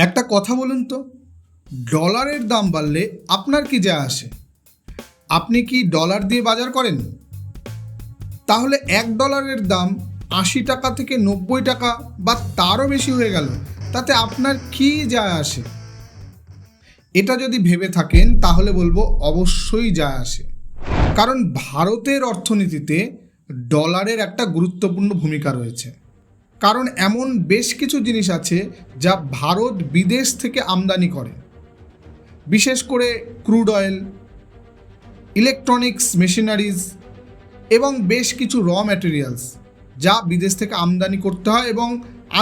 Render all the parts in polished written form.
একটা কথা বলুন তো, ডলারের দাম বাড়লে আপনার কি যায় আসে? আপনি কি ডলার দিয়ে বাজার করেন? তাহলে $1 দাম 80 টাকা থেকে 90 টাকা বা তারও বেশি হয়ে গেল, তাতে আপনার কি যায় আসে? এটা যদি ভেবে থাকেন তাহলে বলবো অবশ্যই যায় আসে। কারণ ভারতের অর্থনীতিতে ডলারের একটা গুরুত্বপূর্ণ ভূমিকা রয়েছে। কারণ এমন বেশ কিছু জিনিস আছে যা ভারত বিদেশ থেকে আমদানি করে, বিশেষ করে ক্রুড অয়েল, ইলেকট্রনিক্স মেশিনারিজ এবং বেশ কিছু র ম্যাটেরিয়ালস যা বিদেশ থেকে আমদানি করতে হয়, এবং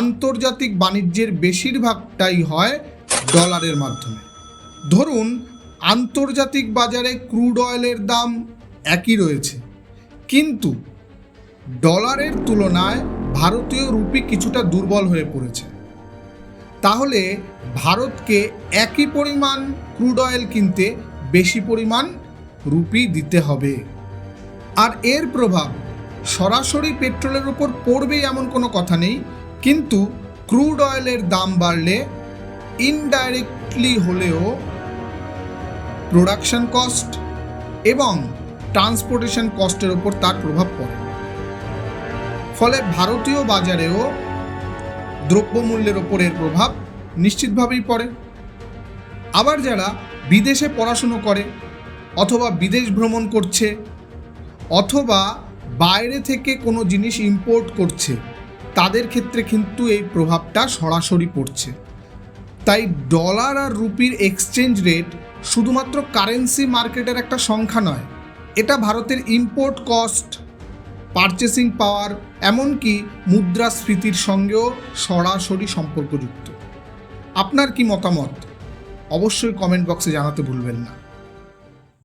আন্তর্জাতিক বাণিজ্যের বেশিরভাগটাই হয় ডলারের মাধ্যমে। ধরুন, আন্তর্জাতিক বাজারে ক্রুড অয়েলের দাম একই রয়েছে, কিন্তু ডলারের তুলনায় ভারতীয় রুপি কিছুটা দুর্বল হয়ে পড়েছে। তাহলে ভারতকে একই পরিমাণ ক্রুড অয়েল কিনতে বেশি পরিমাণ রুপি দিতে হবে। আর এর প্রভাব সরাসরি পেট্রোলের উপর পড়বেই এমন কোনো কথা নেই, কিন্তু ক্রুড অয়েলের দাম বাড়লে ইনডাইরেক্টলি হলেও প্রোডাকশন কস্ট এবং ট্রান্সপোর্টেশন কস্টের ওপর তার প্রভাব পড়ে। ফলে ভারতীয় বাজারেও দ্রব্যমূল্যের ওপর এর প্রভাব নিশ্চিতভাবেই পড়ে। আবার যারা বিদেশে পড়াশুনো করে, অথবা বিদেশ ভ্রমণ করছে, অথবা বাইরে থেকে কোনো জিনিস ইম্পোর্ট করছে, তাদের ক্ষেত্রে কিন্তু এই প্রভাবটা সরাসরি পড়ছে। তাই ডলার আর রুপির এক্সচেঞ্জ রেট শুধুমাত্র কারেন্সি মার্কেটের একটা সংখ্যা নয়, এটা ভারতের ইম্পোর্ট কস্ট, পারচেসিং পাওয়ার, এমনকি মুদ্রাস্ফীতির সঙ্গেও সরাসরি সম্পর্কযুক্ত। আপনার কি মতামত অবশ্যই কমেন্ট বক্সে জানাতে ভুলবেন না।